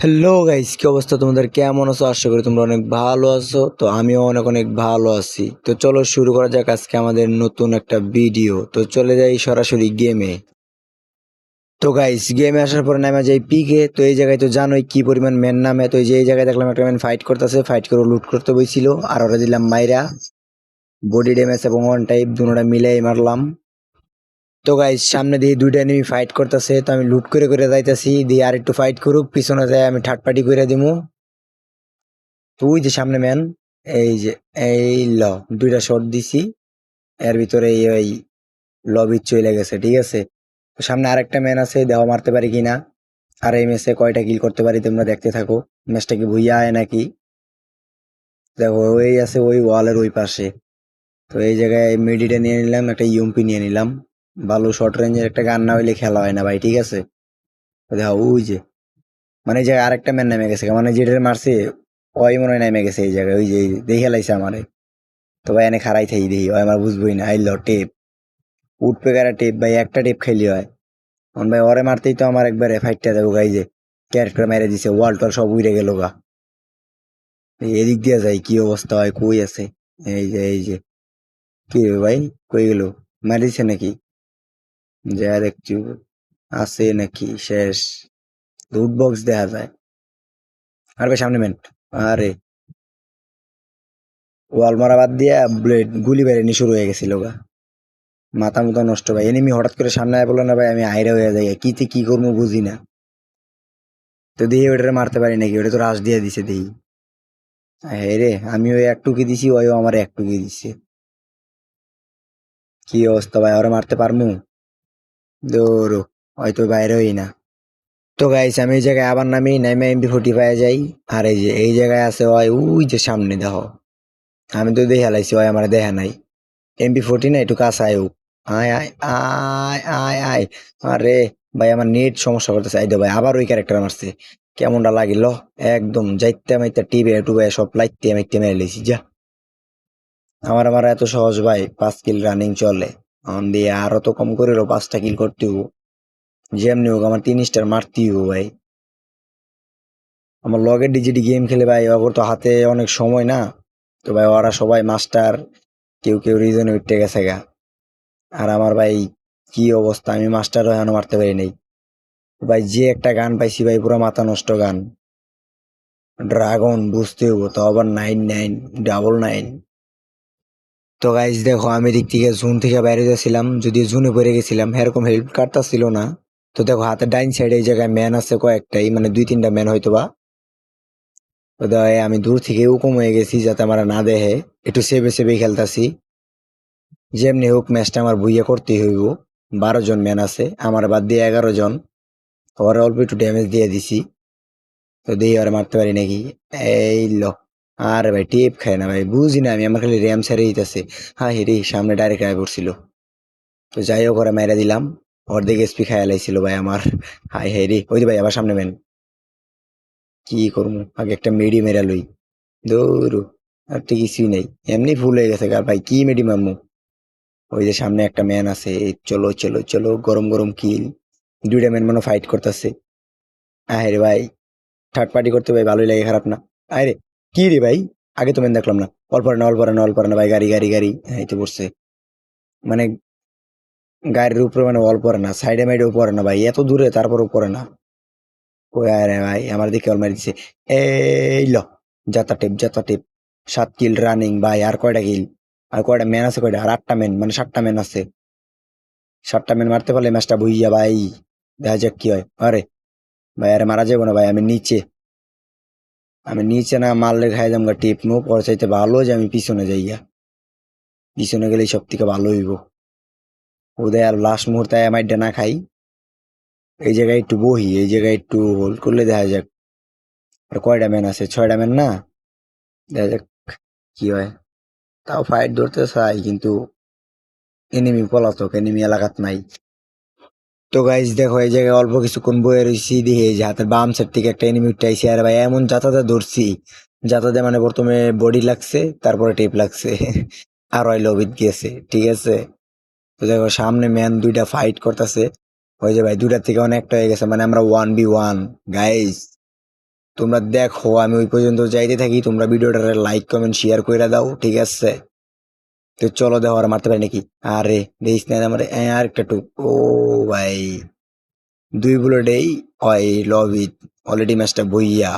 Hello guys, কি অবস্থা তোমাদের? কেমন আছো? আশা করি তোমরা অনেক ভালো আছো। তো আমিও অনেক অনেক ভালো আছি। তো চলো শুরু করা যাক আজকে আমাদের নতুন একটা ভিডিও। তো চলে যাই সরাসরি গেমে। তো গাইস, গেমে আসার পরে নামে যাই পিকে। তো এই জায়গায় তো জানোই কি পরিমাণ ম্যান নামে। তো এই যে এই জায়গায় দেখলাম একটা ম্যান ফাইট করতেছে, ফাইট করে লুট করতে বইছিল, আর ওরা দিলাম মাইরা বডি ড্যামেজ এবং ওয়ান টাইপ দুটোটা মিলাই মারলাম। তো গাইস, সামনে দিয়ে দুইটা এনিমি ফাইট করতেছে, তো আমি লুট করে করে যাইতাছি, দিয়ে আর একটু ফাইট করুক, পিছনে যায় আমি থার্ড পার্টি করে দিমু। তুই যে সামনে ম্যান, এই যে এই ল দুইটা শট দিছি, এর ভিতরে ওই লবি চলে গেছে। ঠিক আছে, তো সামনে আরেকটা ম্যান আছে, দেওয়া মারতে পারি কিনা, আর এই ম্যাচে কয়টা কিল করতে পারি তোমরা দেখতে থাকো। ম্যাচটা কি ভুইয়া আয় নাকি? দেখো ওই আছে ওই ওয়ালের ওই পাশে। তো এই জায়গায় মিডিটা নিয়ে নিলাম, একটা ইউএমপি নিয়ে নিলাম। ভালো শর্ট রেঞ্জের একটা গান না হইলে খেলা হয় না ভাই। ঠিক আছে, তো দেখো ওই যে মানে এই জায়গায় আরেকটা ম্যান নেমে গেছে, মানে যেটা মারছে ওই মনে হয় নেমে গেছে এই জায়গায়। ওই যে দেখে লাইছে আমারে। তো ভাই এনে খারাই থাই দেখি, ওই আমার বুঝবই না। আইল টেপ উঠবে কারা টেপ ভাই, একটা টেপ খাইলি হয়। অন ভাই ওরে মারতেই তো আমার একবারে ফাইটটা দেবো গাই, যে ক্যারেক্টার মেরে দিছে, ওয়াল টল সব উড়ে গেল গা। এদিক দিয়ে যাই, কি অবস্থা হয়, কই আছে? এই যে কি রে ভাই, কই গেল? মারিছে নাকি? যা দেখছি আছে নাকি শেষ? লুট বক্স দেখা যায়। আর ভাই সামনে মেন, আরে ওয়াল মারা বাদ দিয়া ব্লেড গুলি বেরেনি শুরু হয়ে গেছিল গা। মাথা মুথা নষ্ট ভাই, এনিমি হঠাৎ করে সামনে আয় বললো না ভাই, আমি আইরা হয়ে যাই, কিতে কি করবো বুঝি না। তো দেখি ওটারে মারতে পারি নাকি, ওটা তো রাশ দিয়ে দিছে দেখি। হ্যাঁ রে, আমি ওই এক টুকি দিছি, ওইও আমার এক টুকি দিছে। কি অবস্থা ভাই, ওরা মারতে পারমু? দৌড়ো, হয়তো বাইরে হই না। তো গাইস, আমি এই জায়গায় আবার নামি, নামে এমপি 40 পাওয়া যাই। আর এই যে এই জায়গায় আছে ওই, ওই যে সামনে দেখো। আমি তো দেখে হেলাইছি, ওই আমার দেখা নাই। এমপি 40 না, একটু কাছে আয় ও। আয় আয় আয় আয় আয়। আরে ভাই, আমার নেট সমস্যা করতেছে। আই দে ভাই, আবার ওই ক্যারেক্টার মারছে। কেমনটা লাগিল? একদম যাইতে মাইতে টিবে টুবে সব লাইতে মাইতে মেরে লেছি যা। আমার এত সহজ ভাই, 5 কিল রানিং চলে। অন দিয়ে আরো তো কম করে 5টা কিল করতে হবো। যেমনি হোক আমার 3 স্টার মারতেই হবো ভাই। আমার লগের ডিজিটি গেম খেলে ভাই, ওর তো হাতে অনেক সময় না। তো ভাই ওরা সবাই মাস্টার, কেউ কেউ রিজনে উঠতে গেছে গা। আর আমার ভাই কি অবস্থা, আমি মাস্টার এখনো মারতে পারি নাই ভাই। যে একটা গান পাইছি ভাই, পুরো মাথা নষ্ট গান। ড্রাগন বুঝতে হবো, তো আবার 9999। তো গাইজ দেখো, আমি দিক থেকে জুন থেকে বাইরে যাচ্ছিলাম, যদিও জুনে পড়ে গেছিলাম, এরকম হেল্প কার্ডটা ছিল না। তো দেখো হাতের ডাইন সাইডে এই জায়গায় ম্যান আছে কয়েকটাই, মানে 2-3টা ম্যান হয়তো বা। তো দেখো আমি দূর থেকে কম হয়ে গেছি যাতে আমার না দেহে, একটু সেভে সেভে খেলতাছি। যেমনি হোক ম্যাচটা আমার বুইয়া করতেই হইব। 12 জন ম্যান আছে, আমার বাদ দিয়ে 11 জন। ওরা অল্প একটু ড্যামেজ দিয়ে দিছি। তো দিয়ে আর মারতে পারি নাকি? এই ল। আর ভাই টেপ খায় না ভাই, বুঝি না আমি, আমার খালি র্যাম ছেড়ে দিতেছে। হ্যাঁ হেরি, সামনে ডাইরেক্ট আয় পড়ছিল। তো যাই হোক, ওরা মেরে দিলাম। অর্ধেক এসপি খায় লাইছিল ভাই আমার। হাই হাই রে, ওই যে ভাই আবার সামনে মেন। কি করবো, আগে একটা মেডি মেরা লই। দৌড়ু, আর তো কিছুই নেই, এমনি ফুল হয়ে গেছে গা ভাই, কি মেডি মারমু? ওই যে সামনে একটা ম্যান আছে, এই চলো চলো চলো, গরম গরম কিল। 2টা ম্যান মনে ফাইট করতেছে। আরে ভাই, থার্ড পার্টি করতে ভাই ভালোই লাগে, খারাপ না। আরে কি রে ভাই, আগে তো মেন দেখলাম না। অল্প না অল্প না অল্প না ভাই, গাড়ি গাড়ি গাড়ি, হ্যাঁ এই তো পড়ছে। মানে গাড়ির উপরে, মানে অল্প না, সাইডে মাইডেও পড়ে না ভাই, এত দূরে তারপরও পড়ে না। কই আরে ভাই, আমার দিকে অল মারি দিছে। এই ল, জাতা টেপ জাতা টেপ। 7 কিল রানিং ভাই, আর কয়টা কিল? আর কয়টা ম্যান আছে, কয়টা? আর 8টা ম্যান, মানে 7টা ম্যান আছে। 7টা ম্যান মারতে পারলে ম্যাচটা বুঝিয়া ভাই। দেখা যাক কি হয়। আরে ভাই, আরে মারা যাবো না ভাই, আমি নিচে না মারলে খাই যাবো টিপ নো, পরে চাইতে ভালো যে আমি পিছনে যাইয়া। পিছনে গেলেই সব থেকে ভালো হইব। ওদের আর লাস্ট মুহূর্তে আমার না খাই। এই জায়গায় একটু বহি, এই জায়গায় একটু হোল্ড করলে দেখা যাক। আর কয়টা ম্যান আছে? 6টা ম্যান না? দেখা যাক কি হয়। তাও ফাইট ধরতে চাই, কিন্তু এনিমি পলাতক, এনিমি এলাকাত নাই। তো গাইজ দেখো, এই জায়গায় অল্প কিছুক্ষণ বয়ে রয়েছি, দেখি এই যে হাতের বাম সাইড থেকে একটা এনিমি উঠাইছে। আর ভাই এমন যাতাতে ধরছি, যাতাতে মানে প্রথমে বডি লাগছে, তারপরে টেপ লাগছে। আর ওই লবিত গেছে। ঠিক আছে, তো দেখো সামনে ম্যান 2টা ফাইট করতেছে। ওই যে ভাই, 2টার থেকে অনেকটা হয়ে গেছে, মানে আমরা 1v1 গাইজ। তোমরা দেখো আমি ওই পর্যন্ত যাইতে থাকি, তোমরা ভিডিওটা লাইক কমেন্ট শেয়ার করে দাও, ঠিক আছে? তো চলো দেখো আর মারতে পারি নাকি। আরে দেখিস না আমার আর একটা টুক। ও ভাই 2 বুলেটেই হয় লবিট অলরেডি ম্যাচটা বইয়া।